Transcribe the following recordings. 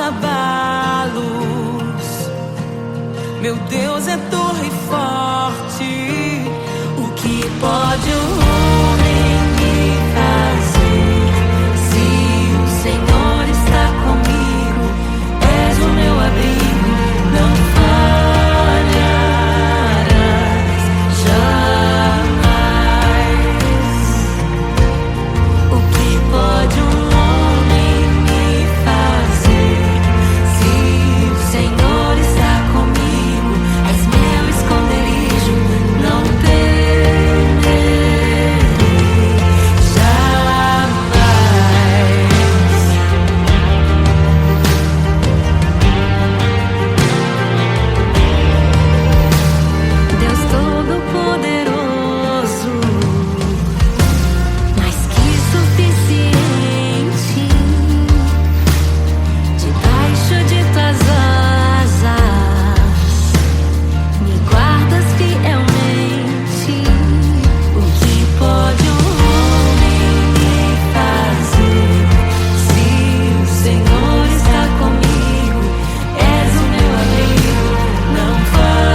abalos. Meu Deus é torre forte. O que pode o homem me fazer? Se o Senhor está comigo, és o meu abrigo, não falharás jamais. O que pode um homem me fazer? Se o Senhor está comigo, és meu esconderijo, não temerei jamais. Deus Todo-Poderoso, mais que suficiente, debaixo de tuas asas me guardas fielmente. O que pode um homem me fazer? Se o Senhor está comigo, és o meu abrigo, não falharás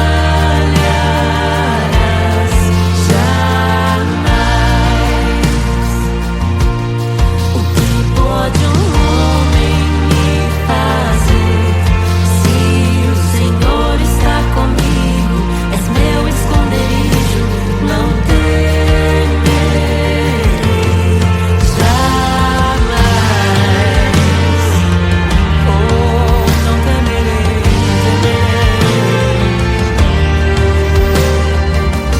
jamais. O que pode um homem me fazer? Se o Senhor está comigo, és meu esconderijo, não temerei jamais. Oh, não temerei,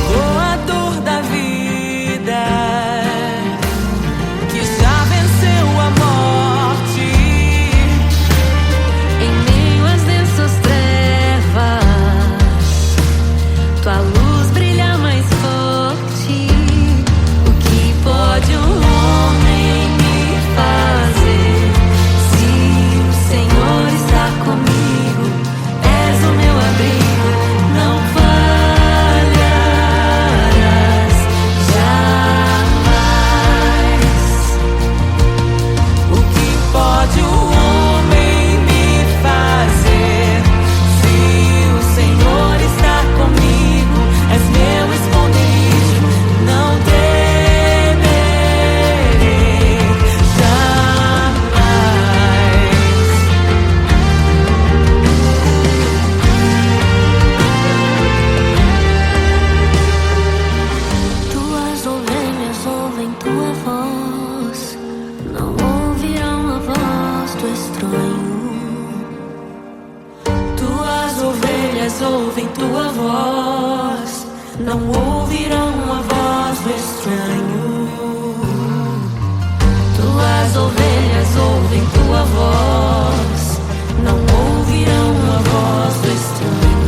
doador da vida, que já venceu a morte. Em meio às densas trevas, tua luz brilha mais forte. O que pode um homem me fazer? Se o Senhor está comigo, és o meu abrigo, não falharás jamais. O que pode o homem me fazer? Se o Senhor está comigo, és meu esconderijo, não temerei jamais. Tuas ovelhas ouvem tua voz, não ouvirão a voz do estranho. Tuas ovelhas ouvem tua voz, não ouvirão a voz do estranho. Tuas ovelhas ouvem tua voz, não ouvirão a voz do estranho.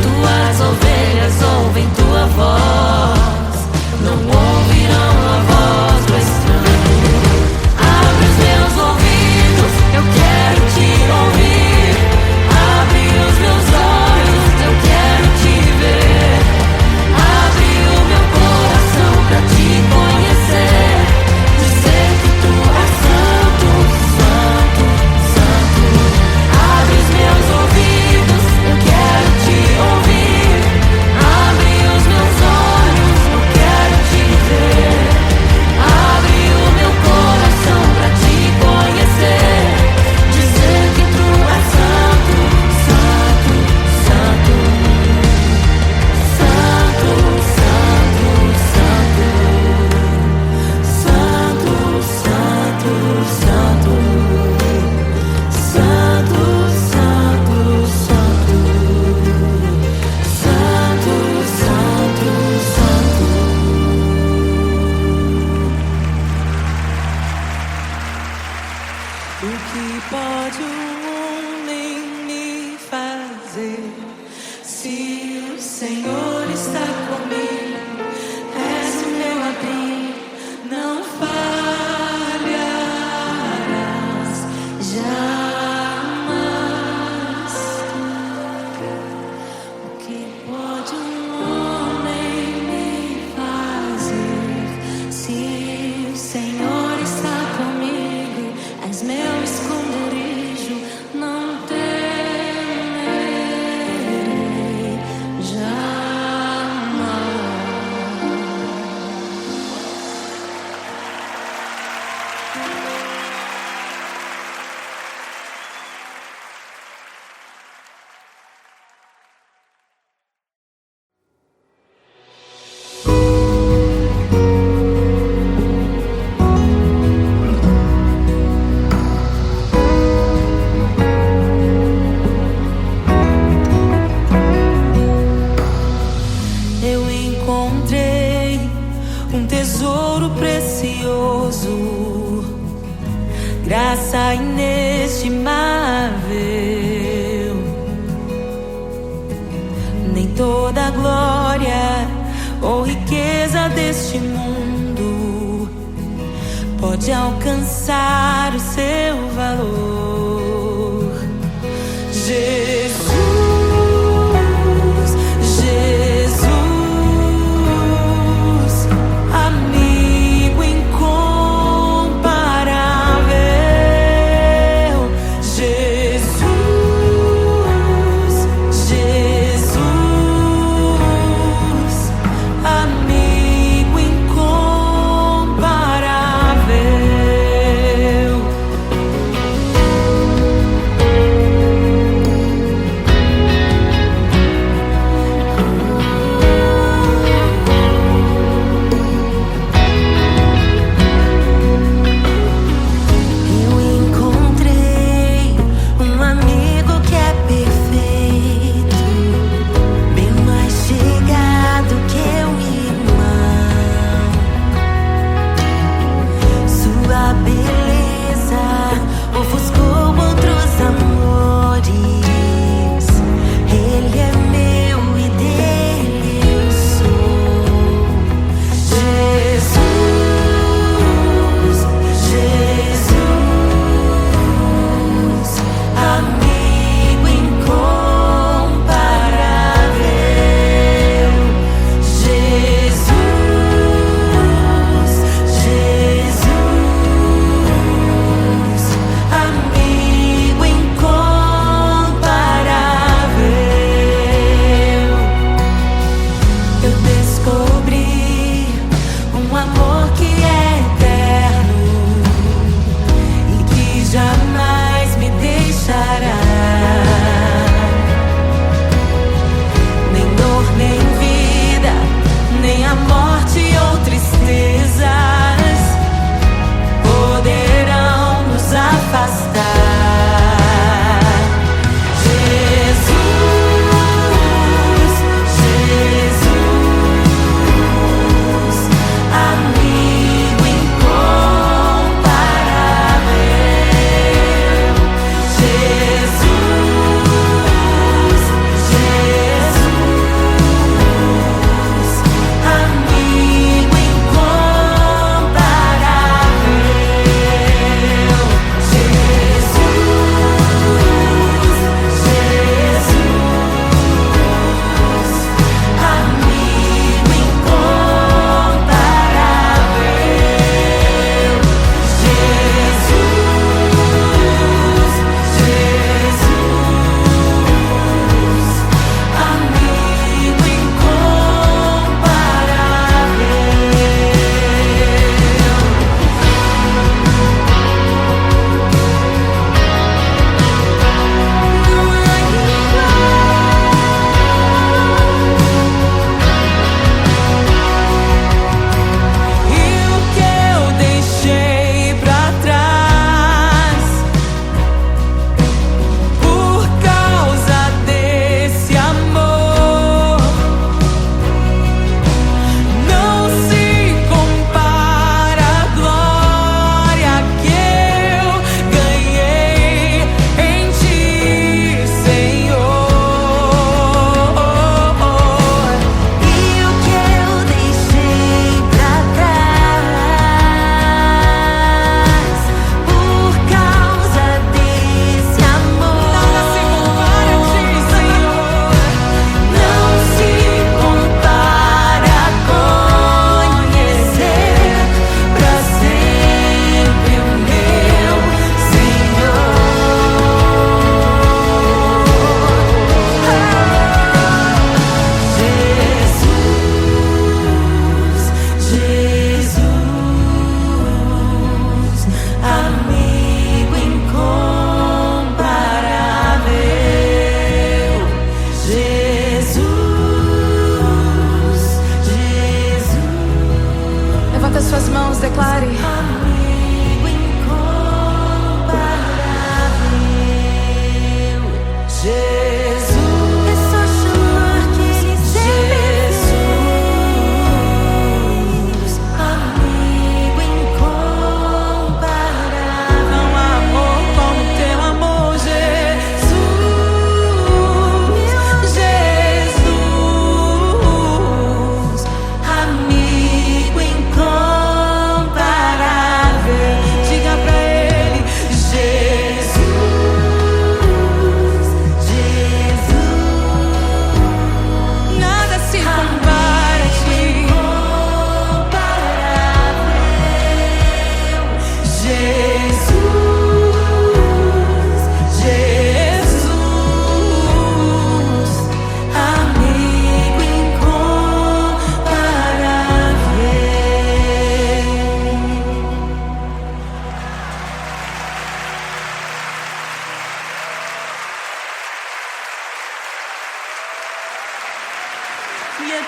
Tuas ovelhas ouvem tua voz, não ouvirão a voz do estranho. Abre os meus ouvidos, eu quero te ouvir. Abre os meus olhos, eu quero te ver. Abre o meu coração pra te conhecer. Dizer que tu és santo, santo, santo. Abre os meus ouvidos, eu quero te ouvir. Abre os meus olhos, eu quero te ver. Abre o meu coração pra te conhecer. Dizer que tu és santo, santo, santo. Santo, santo, santo. Santo, santo, santo. Santo, santo, santo. Santo, santo, santo. O que pode um homem me fazer? Se o Senhor está comigo, és o meu abrigo, não falharás jamais. O que pode um homem me fazer? Se o Senhor está comigo, és meu escudo. graça inestimável. Nem toda a glória ou riqueza deste mundo pode alcançar o seu valor. Jesus, Jesus, amigo incomparável. Jesus, Jesus, amigo incomparável.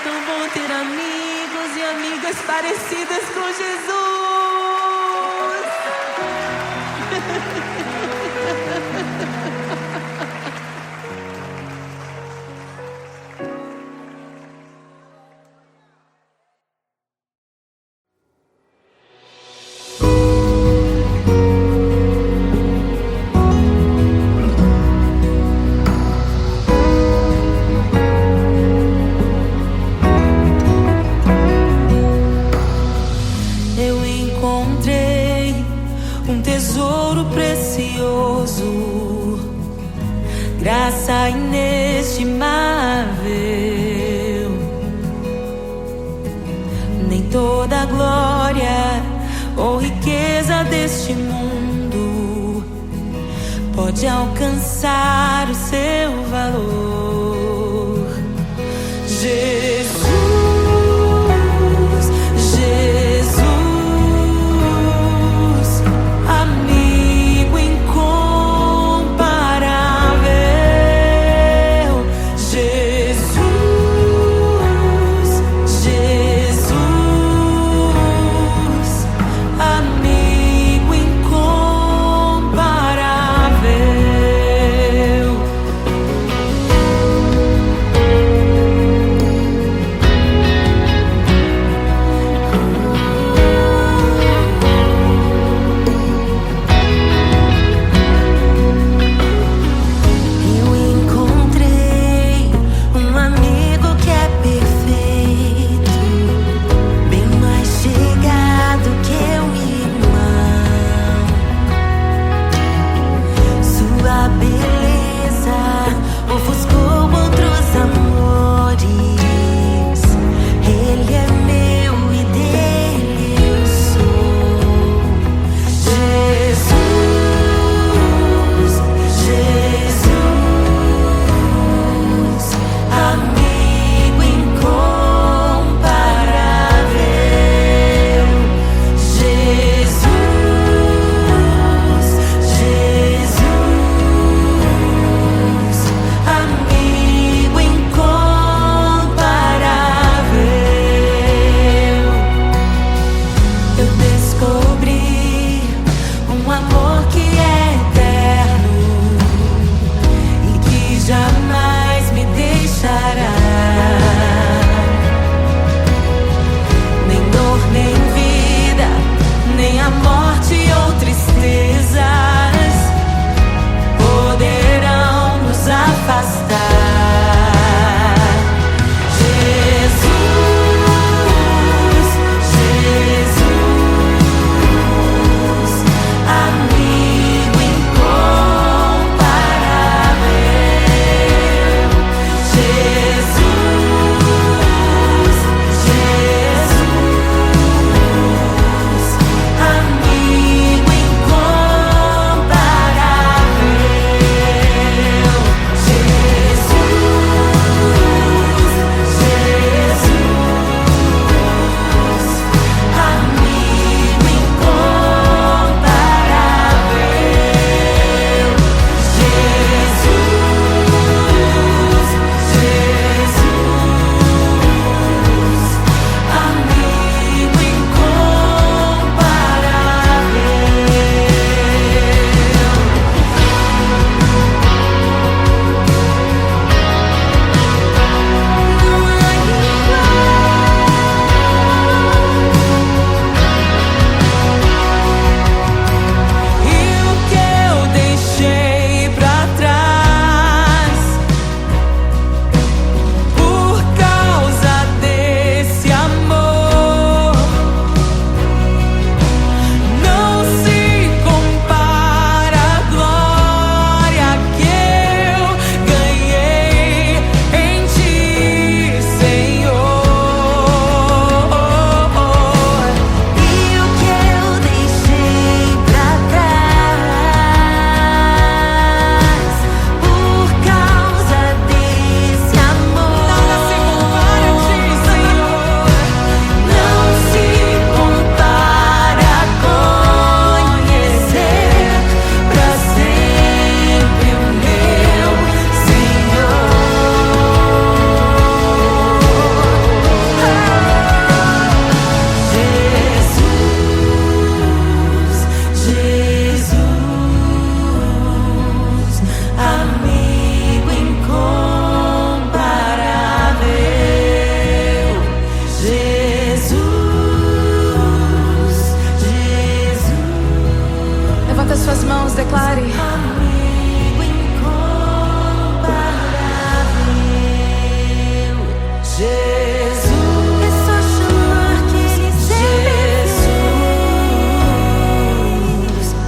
tão bom ter amigos e amigas parecidas com Jesus. Graça inestimável, nem toda a glória ou riqueza deste mundo pode alcançar o seu valor. Jesus, Jesus, amigo incomparável. Jesus, Jesus, amigo incomparável. suas mãos, declare. Amigo incomparável, Jesus. É só chamar que Jesus,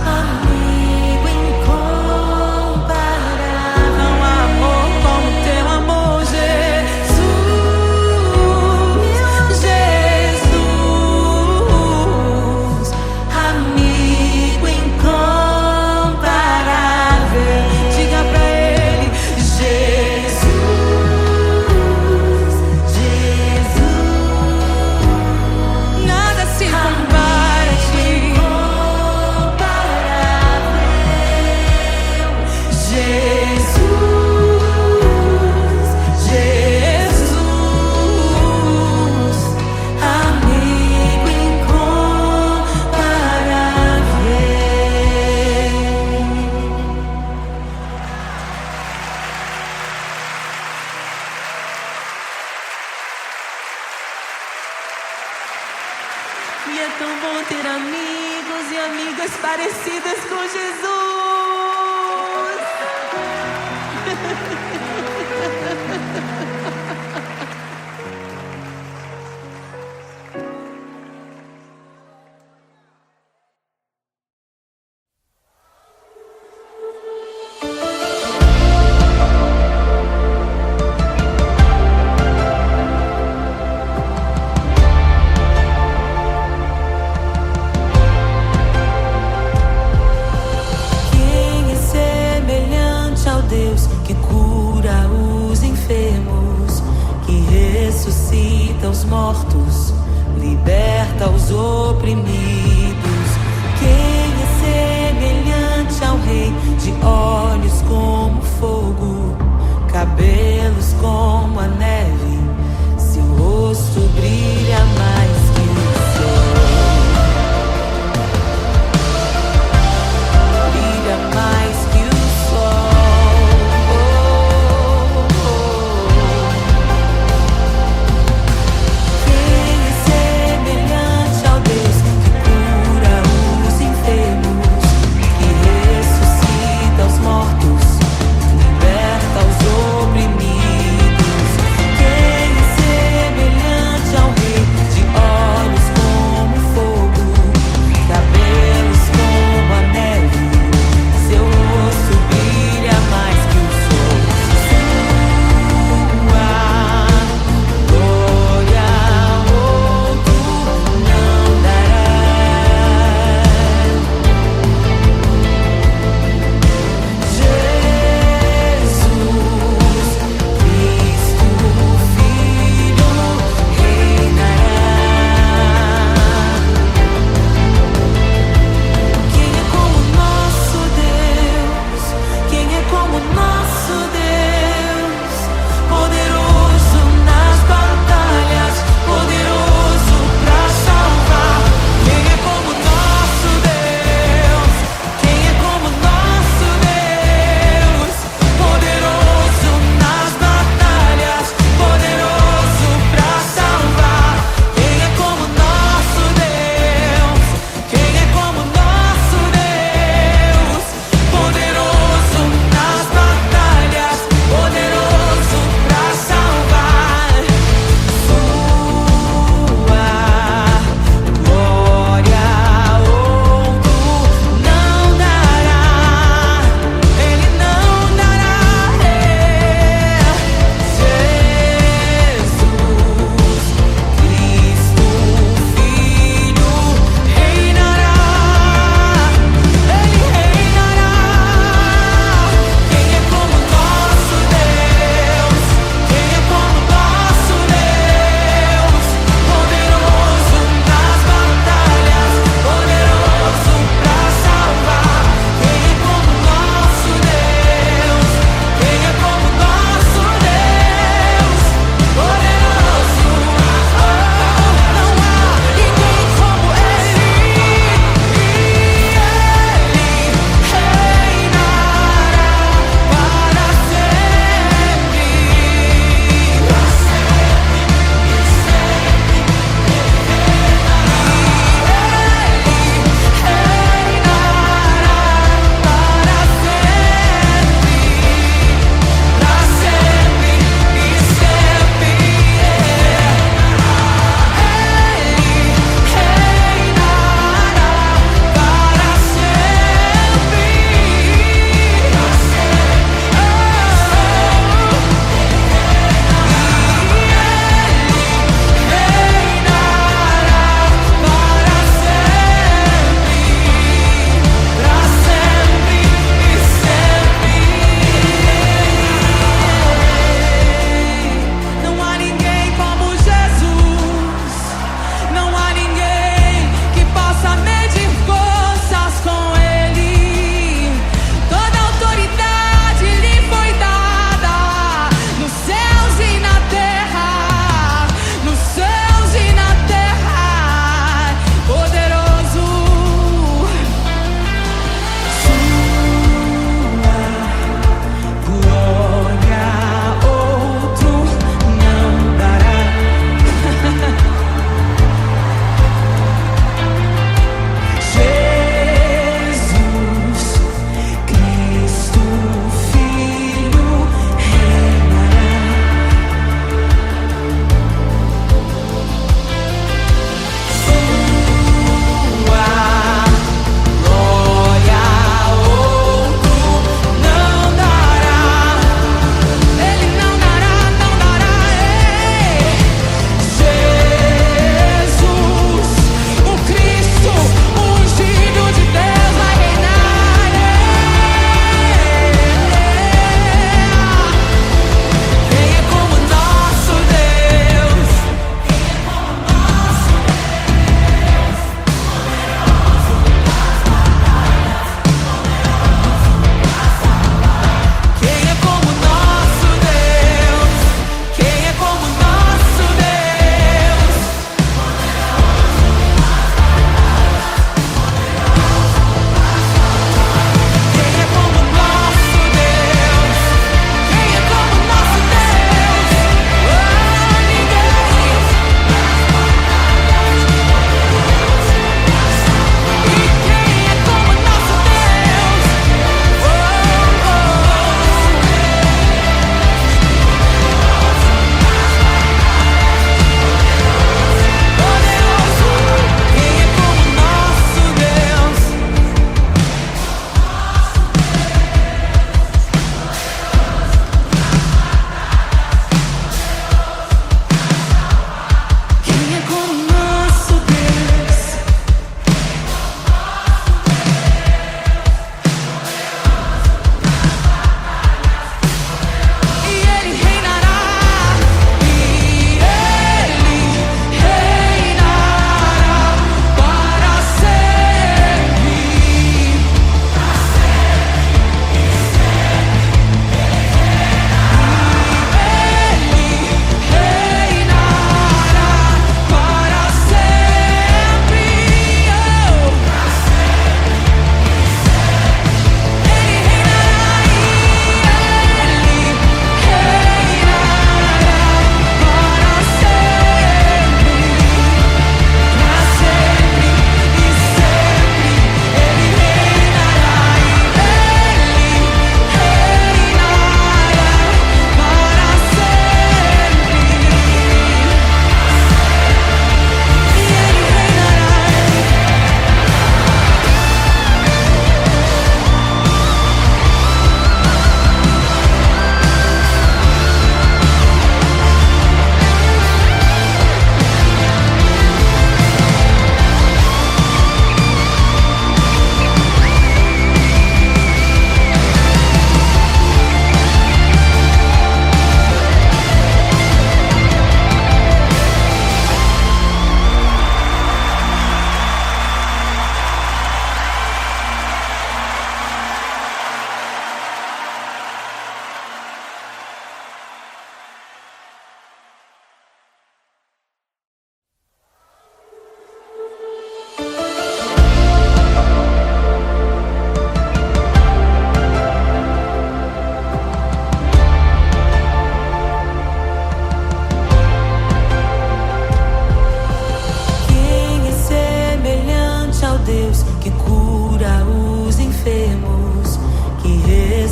amigo incomparável. Não há amor como teu amor, Jesus, Jesus, amigo incomparável. Diga pra ele, Jesus, Jesus. Nada se compara a ti. Jesus, Jesus, amigo incomparável. E é tão bom ter amigos e amigas parecidas com Jesus. Quem é semelhante ao Deus que cura os enfermos, que ressuscita os mortos, liberta os oprimidos? Quem é semelhante ao Rei de olhos como fogo, cabelos como a neve, seu rosto brilha mais que o sol, brilha mais que o sol. Quem é semelhante ao Deus que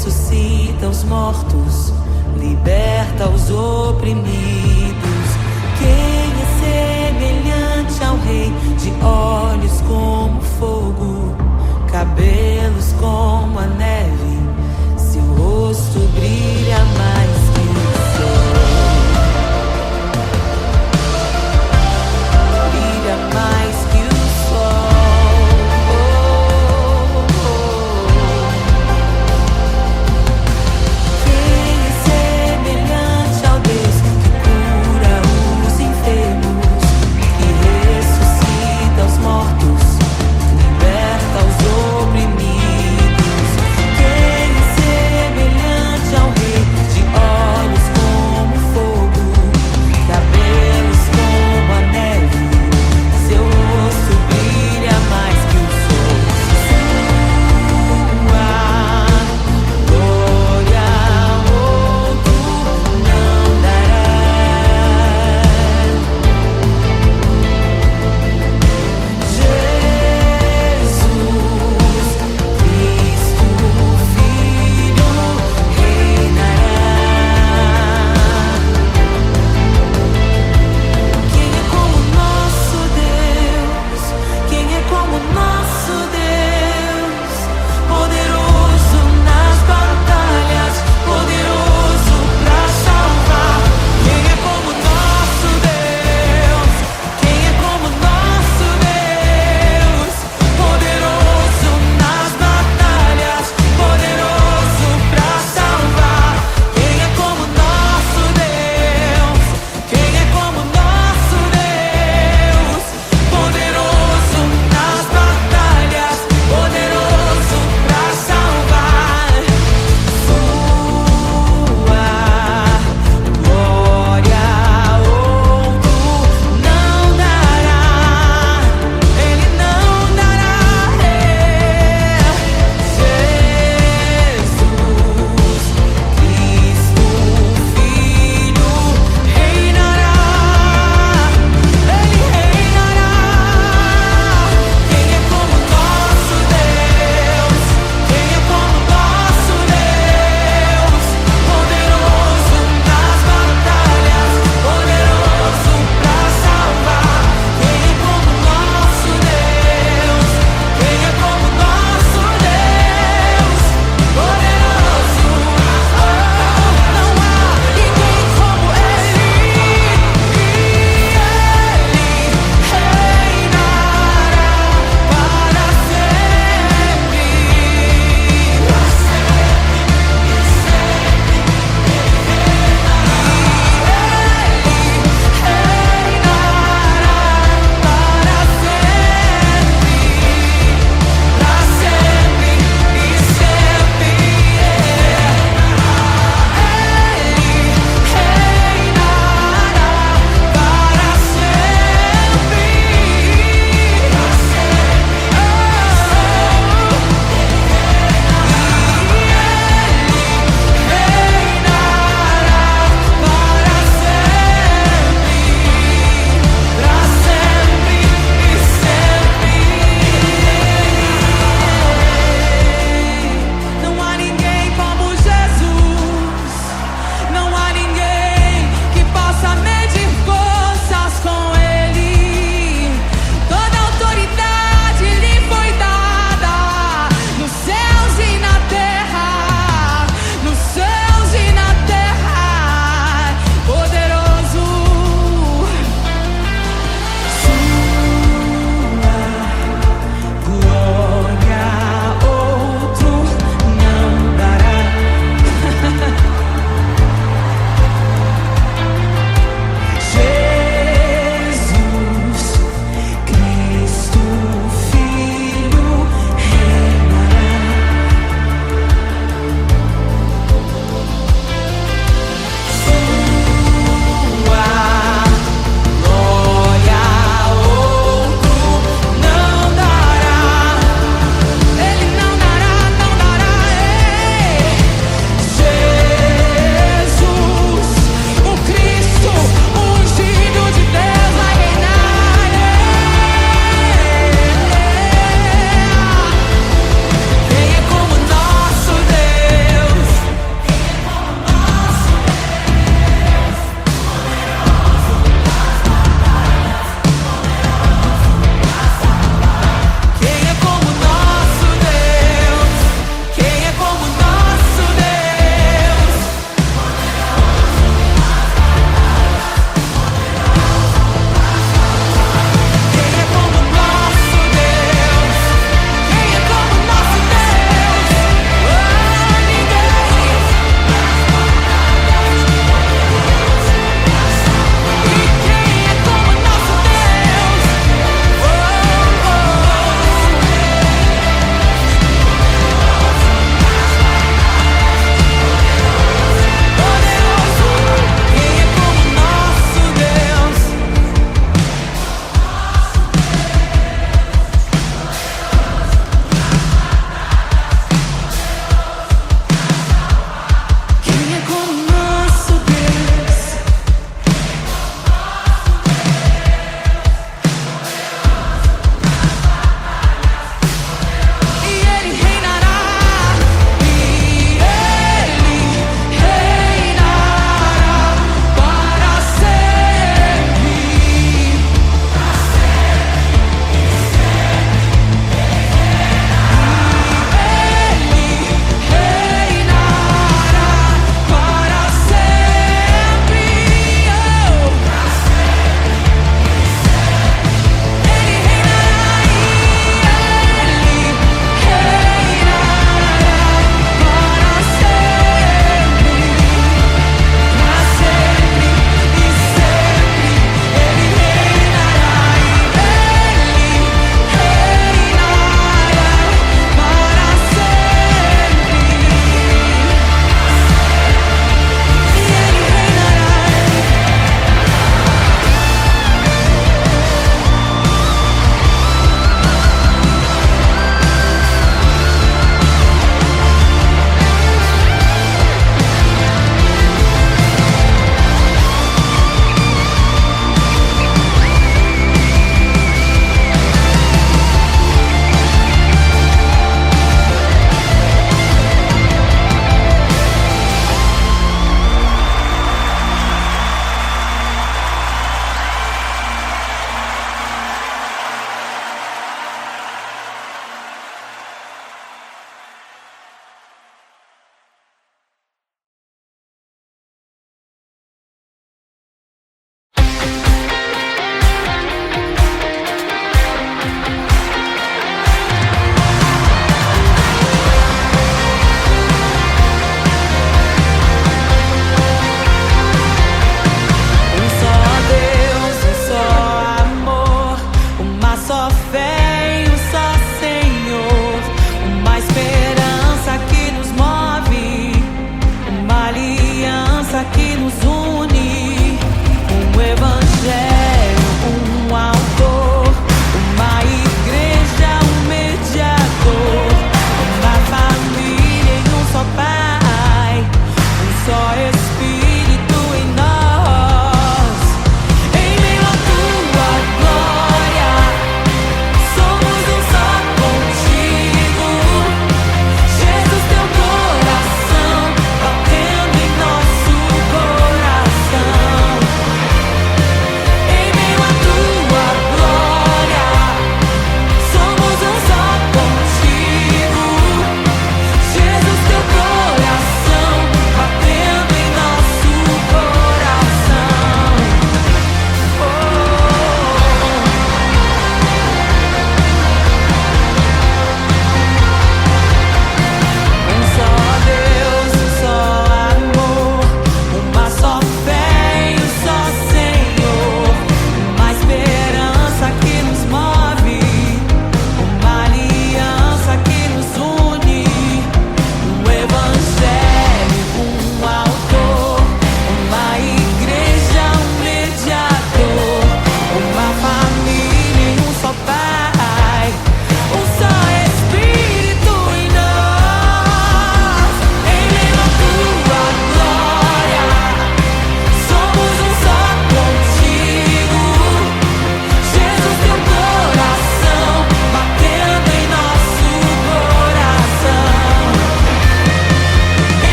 ressuscita os mortos, liberta os oprimidos. Quem é semelhante ao Rei, de olhos como fogo, cabelos como a neve, seu rosto brilha mais que o sol. Brilha mais que o sol. Quem é semelhante ao Deus que cura os enfermos, que ressuscita os mortos, liberta os oprimidos?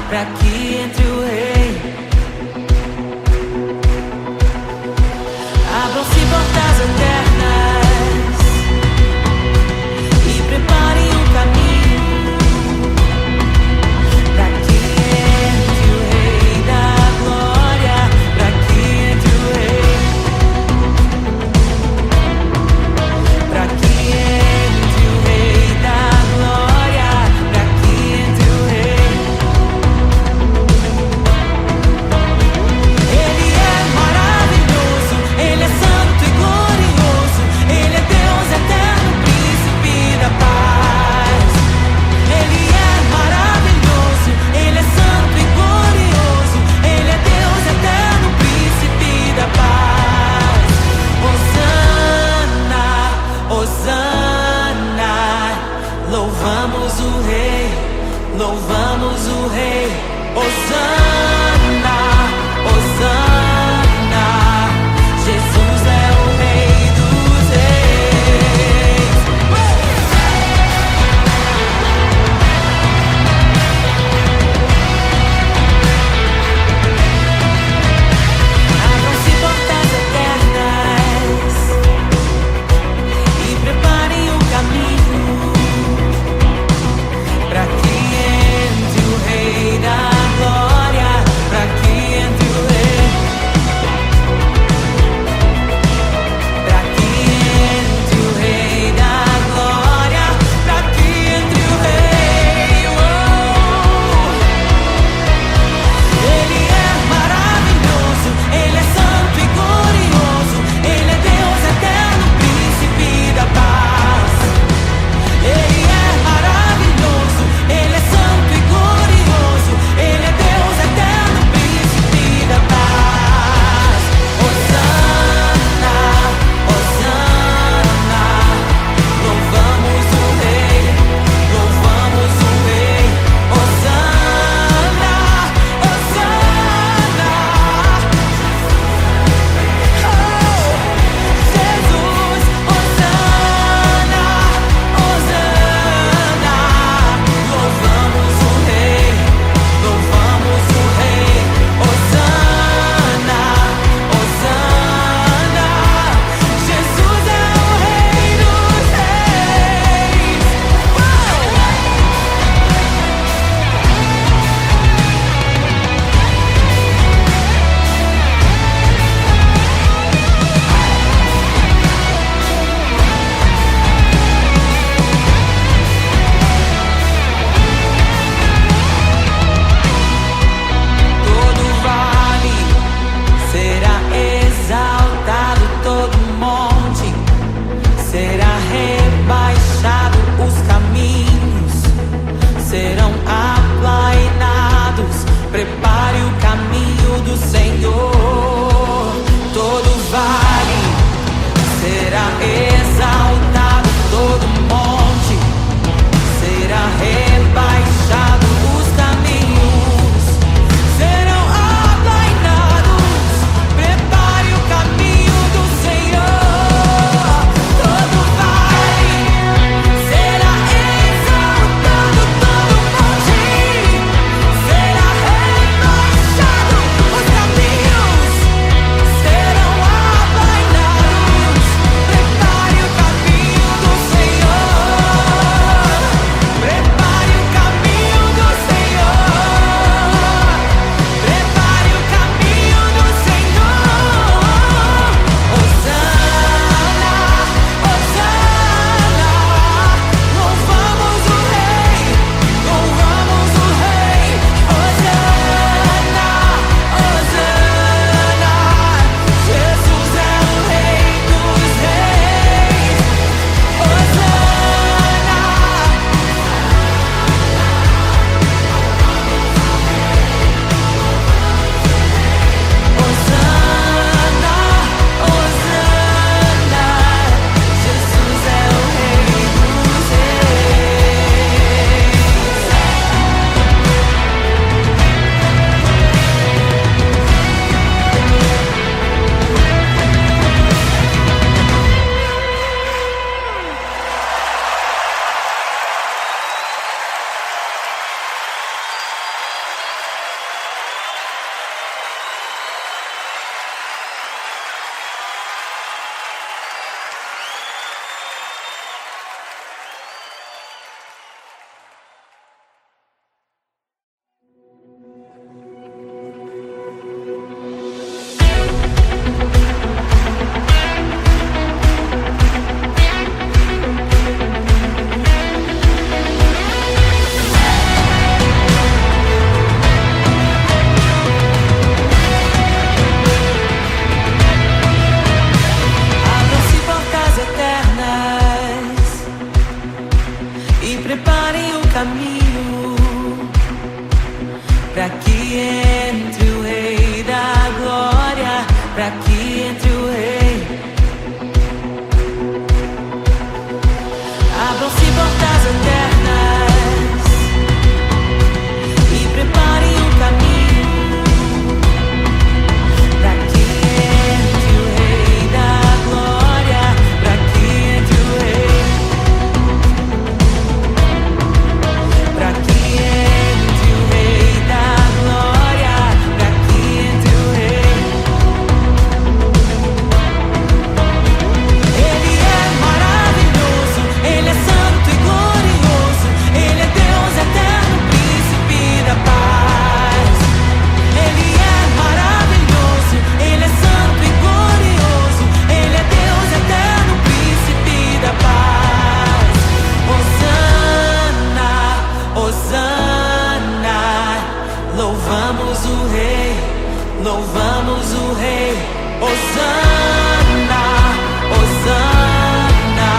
pra que entre o Rei. Abram-se portas eternas e preparem um caminho pra que entre o Rei da glória, pra que entre o Rei, pra que entre o Rei da glória, pra que entre o Rei. Ele é maravilhoso, Ele é santo e glorioso, Ele é Deus eterno, príncipe da paz. Ele é maravilhoso, Ele é santo e glorioso, Ele é Deus eterno, príncipe da paz. Hosana, Hosana, louvamos o Rei, louvamos o Rei. Hosana, Hosana, Jesus é o Rei dos Reis. Abram-se portas eternas e preparem o caminho pra que entre o Rei da glória. pra que entre o Rei da Glória, pra que entre o Rei. Abram-se portas eternas e preparem um caminho pra que entre o Rei da Glória, pra que entre o Rei, pra que entre o Rei da Glória, pra que entre o Rei. Ele é maravilhoso, Ele é santo e glorioso, Ele é Deus eterno, príncipe da paz. Ele é maravilhoso, Ele é santo e glorioso, Ele é Deus eterno, príncipe da paz. Hosana, Hosana, louvamos o Rei, louvamos o Rei. Hosana, Hosana,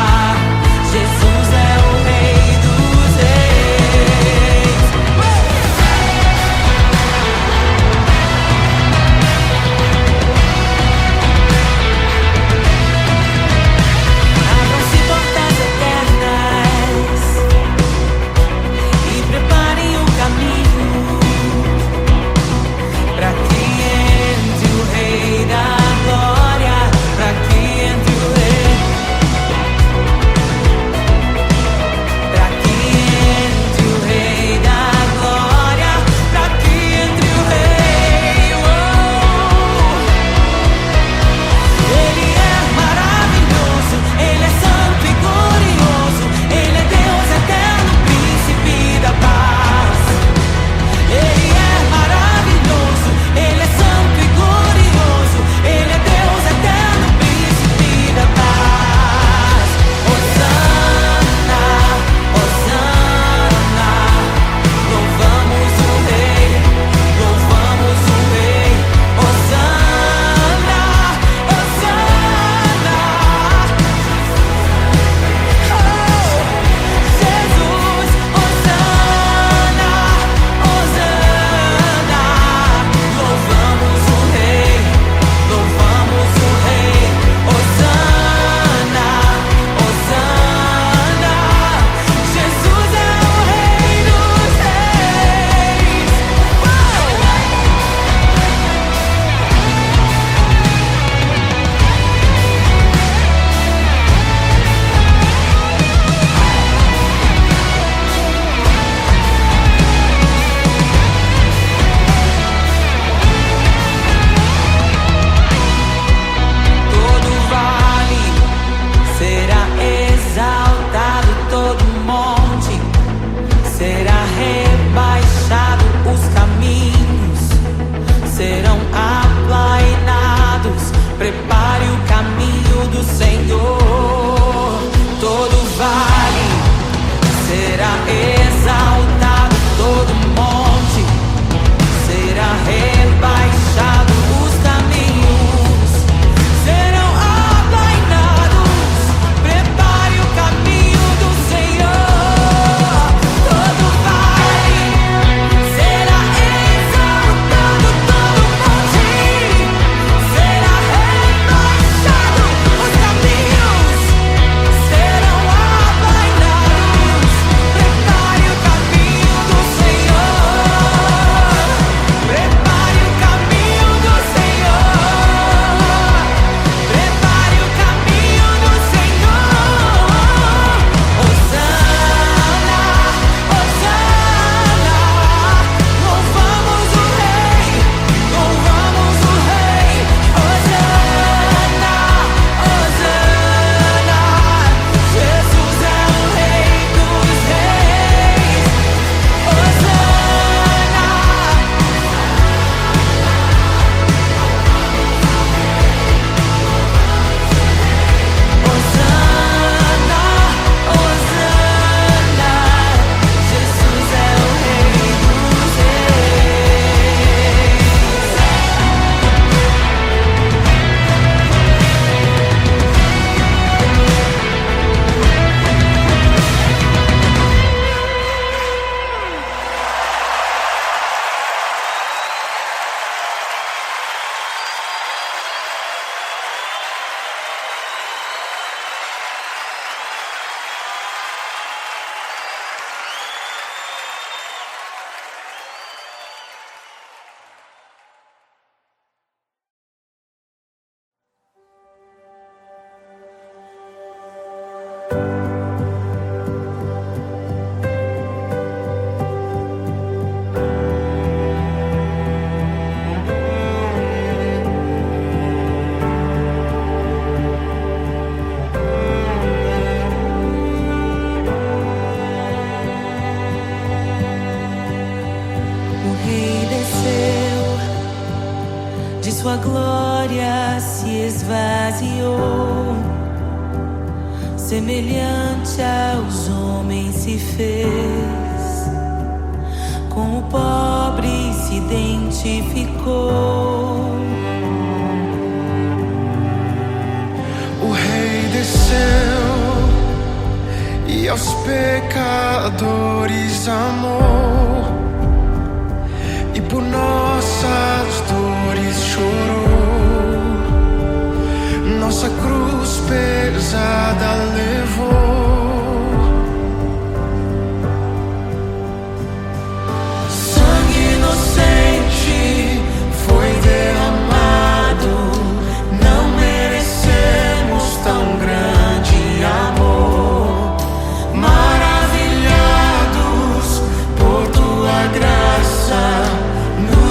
Jesus é o Rei dos Reis. Abram-se portas eternas e preparem o caminho pra que entre o Rei da Glória, onde sua glória se esvaziou, semelhante aos homens se fez, com o pobre se identificou. O Rei desceu e aos pecadores amou, e por nossas dores chorou, nossa cruz pesada levou. Sangue inocente foi derramado, não merecemos tão grande amor. Maravilhados por tua graça, nos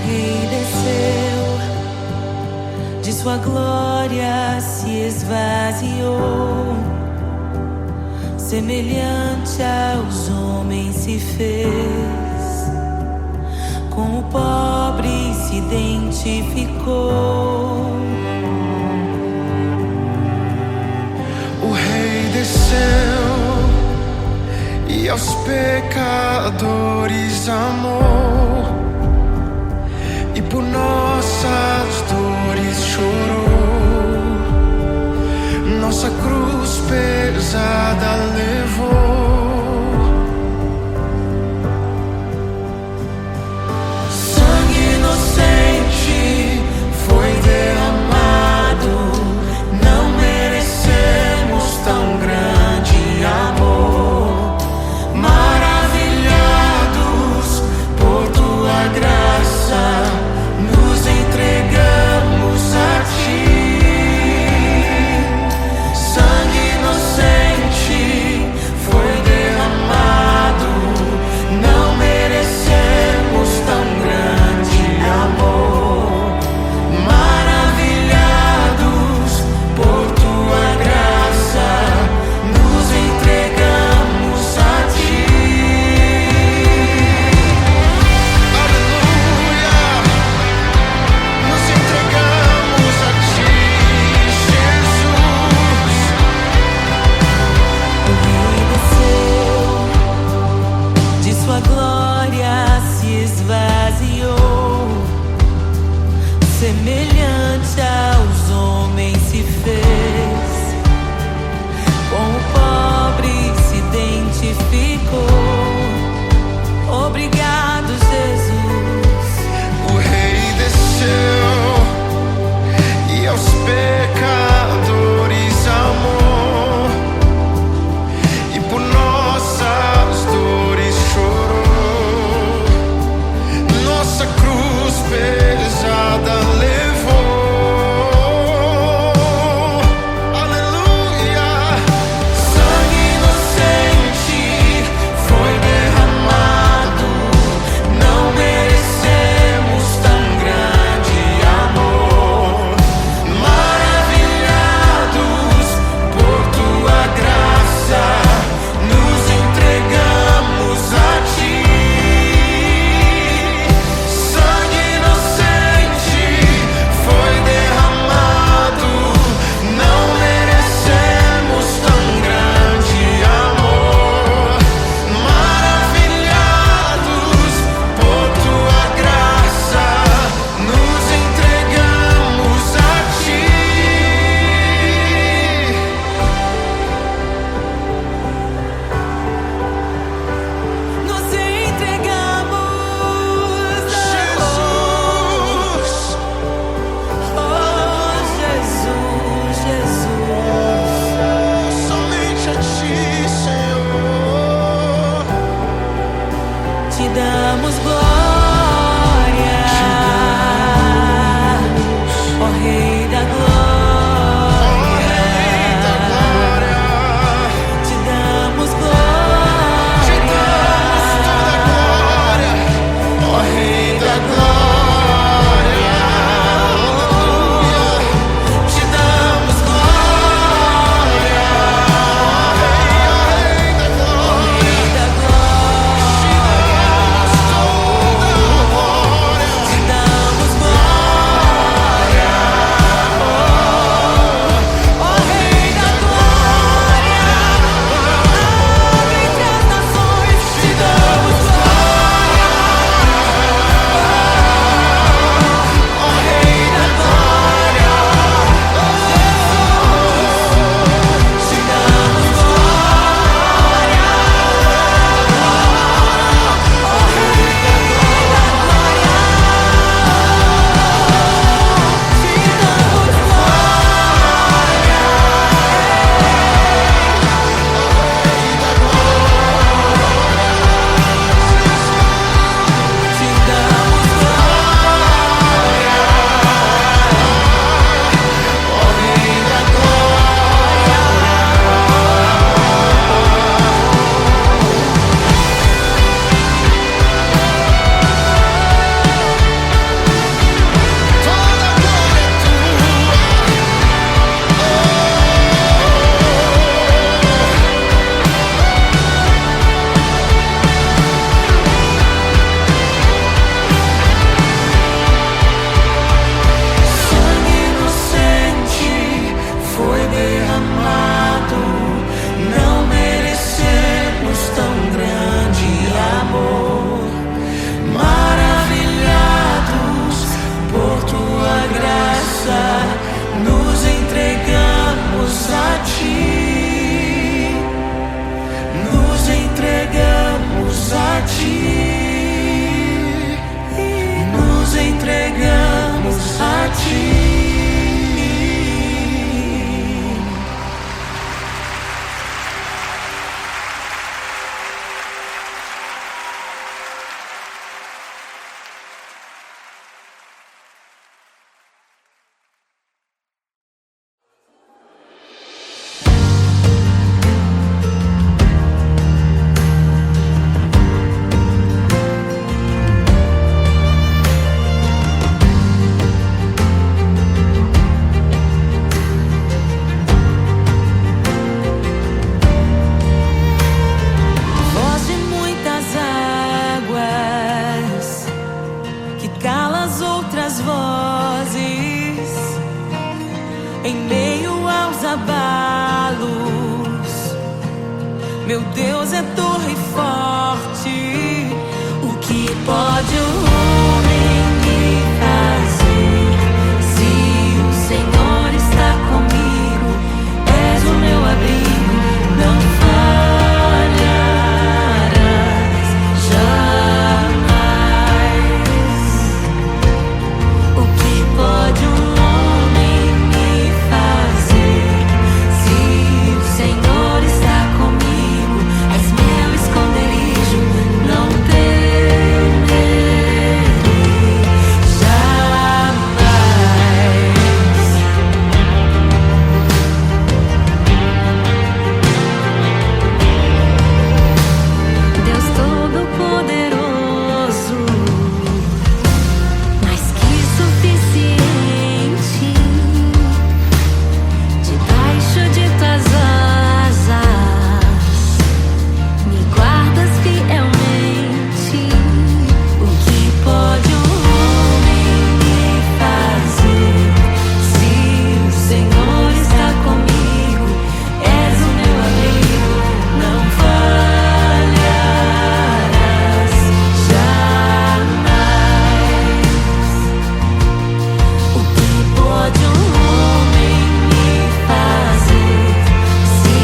Rei desceu, de sua glória se esvaziou, semelhante aos homens se fez, com o pobre se identificou. O Rei desceu e aos pecadores amou, e por nossas dores chorou, nossa cruz pesada levou. Sangue inocente foi derramado, não merecemos tão grande amor. Maravilhados por tua graça, nos entregamos a ti. Sangue inocente várias vozes em meio aos abalos. Meu Deus é torre forte. O que pode o homem me fazer? Se o Senhor está comigo, és o meu abrigo, não falharás jamais. O que pode um homem me fazer? Se o Senhor está comigo, és meu esconderijo, não temerei jamais. Deus Todo-Poderoso, mais que suficiente, debaixo de tuas asas me guardas fielmente. O que pode um homem me fazer? Se o Senhor está comigo, és o meu abrigo, não falharás jamais. O que pode um homem me fazer? Se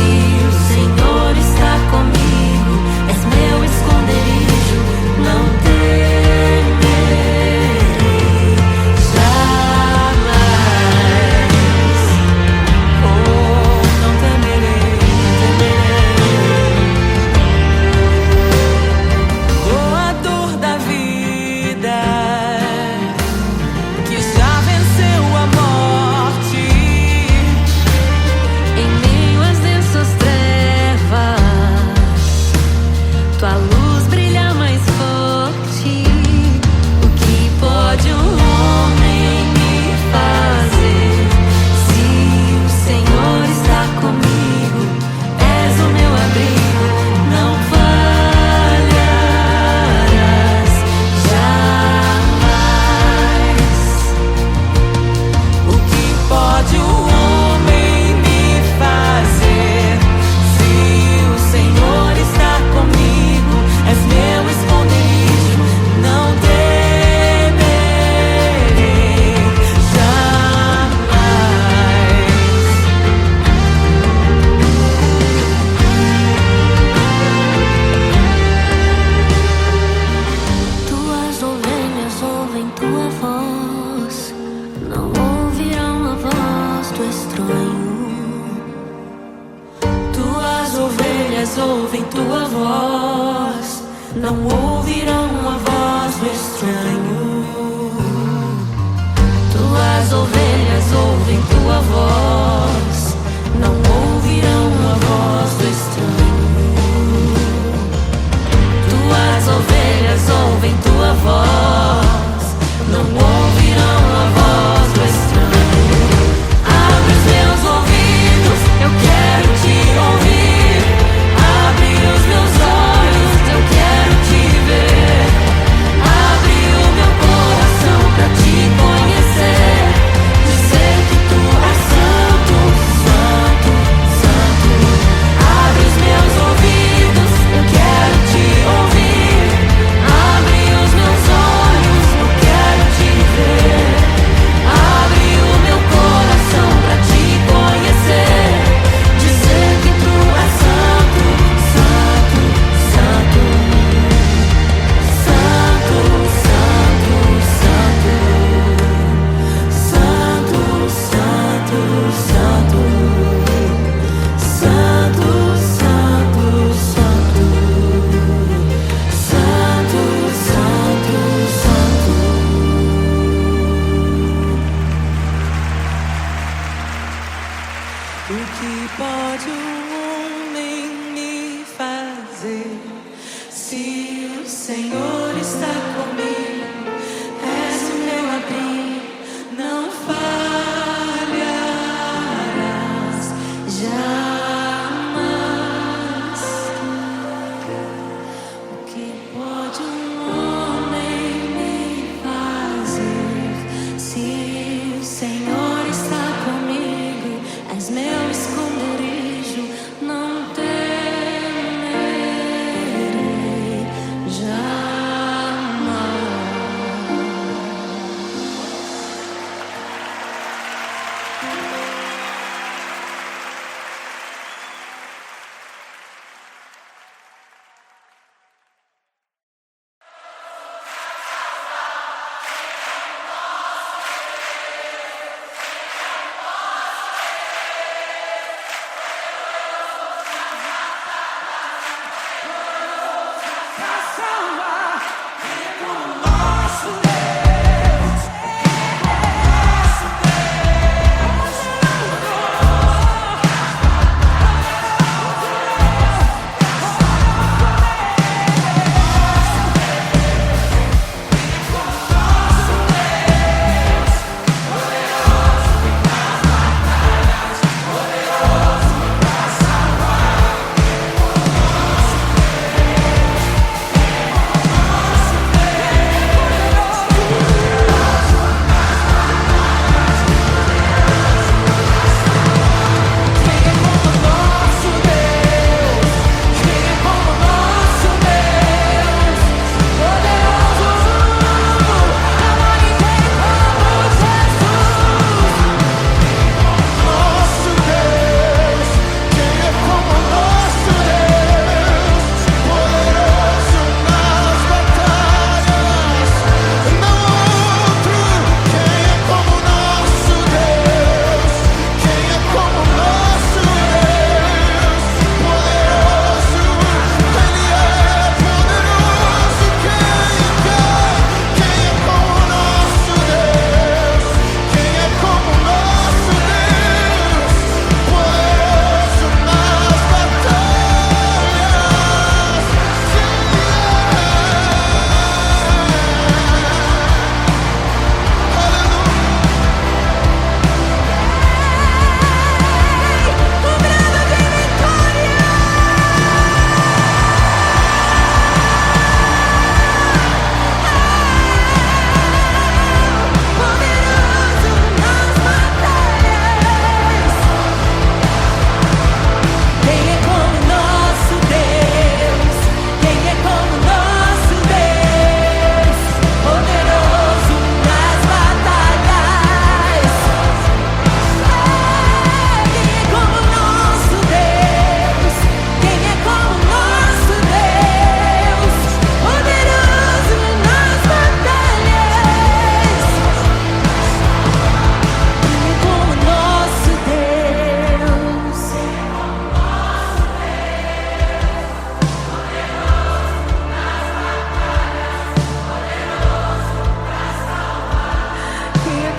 o Senhor está comigo, és meu esconderijo, não temerei jamais. Oh, não temerei, doador da vida, que já venceu a morte. Em meio às densas trevas, tua luz brilha mais forte. O que pode um homem me fazer? Se o Senhor está comigo, és o meu abrigo, não falharás jamais. O que pode o homem me fazer? Se o Senhor está comigo, és meu esconderijo, não temerei jamais. Tuas ovelhas ouvem tua voz, não ouvirão a voz do estranho. Tuas ovelhas ouvem tua voz, não ouvirão a voz do estranho. Tuas ovelhas ouvem tua voz, não ouvirão a voz do estranho. Tuas ovelhas ouvem tua voz, não ouvirão a voz do estranho. Abre os meus ouvidos, eu quero te ouvir. Abre os meus olhos, eu quero te ver. Abre o meu coração pra te conhecer. Dizer que tu és santo, santo, santo. Abre os meus ouvidos, eu quero te ouvir. Abre os meus olhos, eu quero te ver. Abre o meu coração pra te conhecer. Dizer que tu és santo, santo, santo. Santo, santo, santo. Santo, santo, santo. Santo, santo, santo. Santo, santo, santo. O que pode um homem me fazer? Se o Senhor está comigo, és o meu abrigo, não falharás jamais. O que pode um homem me fazer?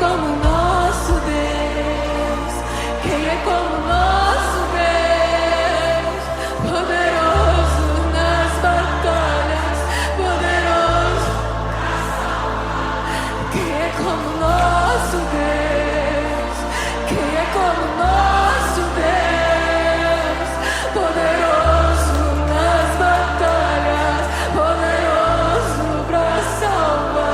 como nosso Deus? Quem é como nosso Deus? Poderoso nas batalhas, poderoso. Quem é como nosso Deus? Quem é como nosso Deus? Poderoso nas batalhas, poderoso pra salvar.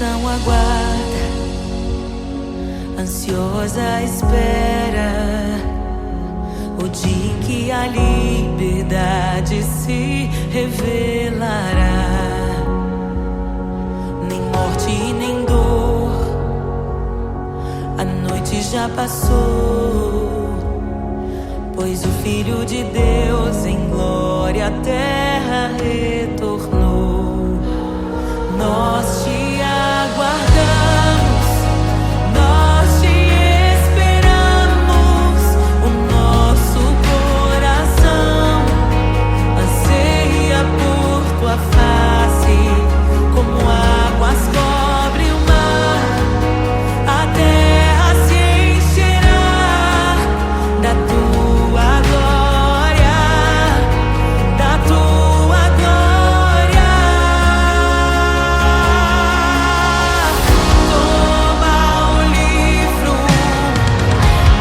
criação aguarda, ansiosa espera o dia em que a liberdade se revelará. Nem morte nem dor, a noite já passou, pois o Filho de Deus em glória à terra retornou. Nós te aguardamos, nós te esperamos. O nosso coração anseia por tua face, como águas cobre o mar. A terra se encherá da tua glória, da tua glória. Toma o livro,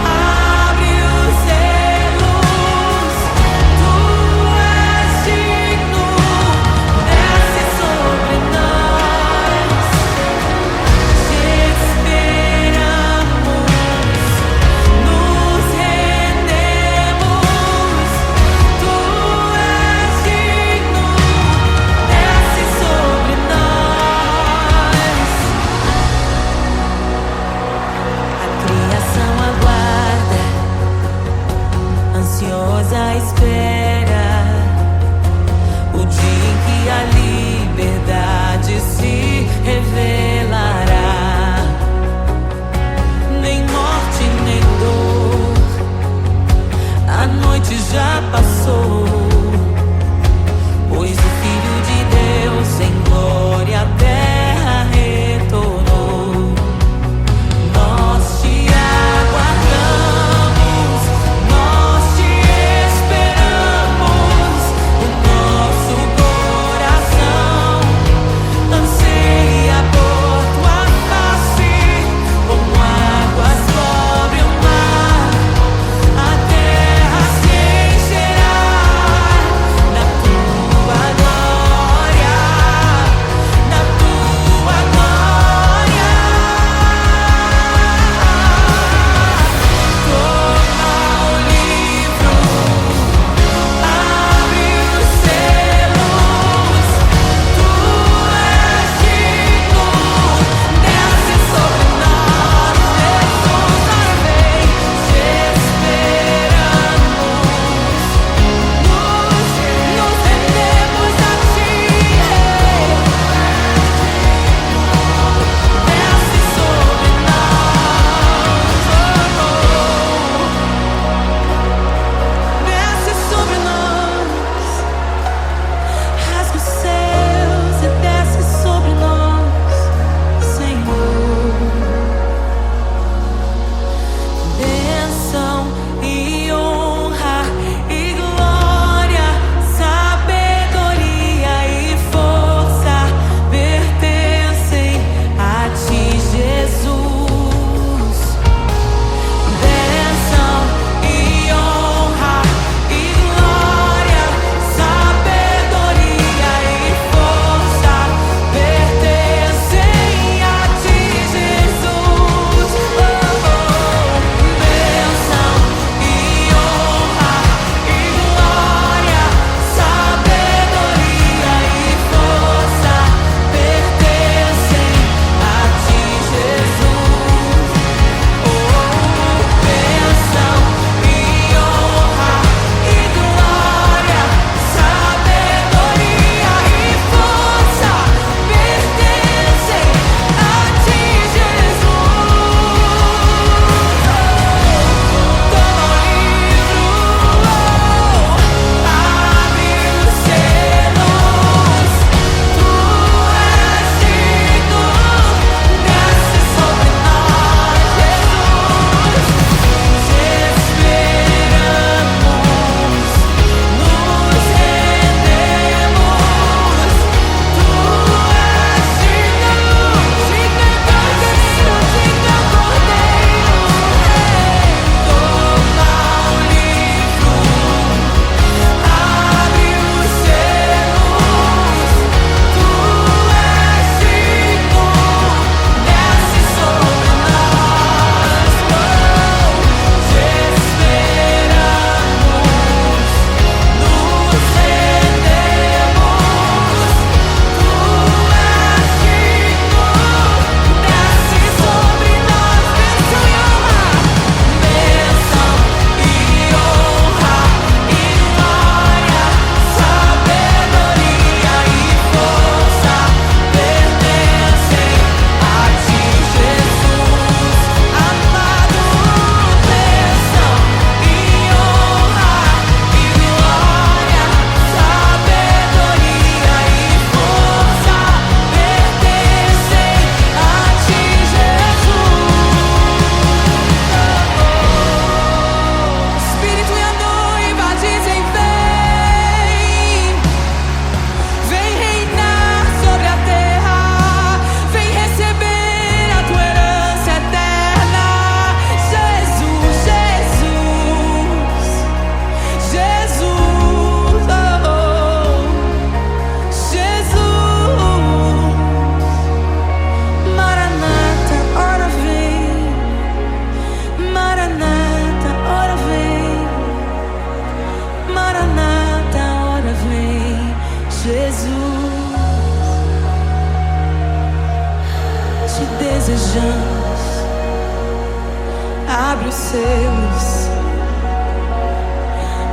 abre os selos. Tu és digno, desce sobre nós. Te esperamos, nos rendemos. Tu és digno, desce sobre nós. A criação aguarda, ansiosa espera o dia em que a liberdade se revelará. Nem morte nem dor, a noite já passou, pois o Filho de Deus em glória à terra retornou. Nós te aguardamos, nós te esperamos.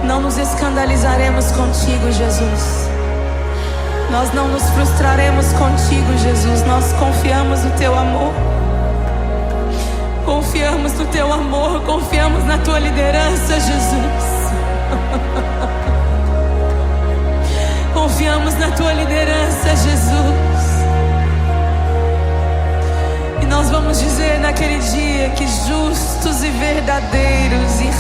não nos escandalizaremos contigo, Jesus. Nós não nos frustraremos contigo, Jesus. Nós confiamos no teu amor. Confiamos no teu amor, confiamos na tua liderança, Jesus. Confiamos na tua liderança, Jesus. E nós vamos dizer naquele dia que justos e verdadeiros e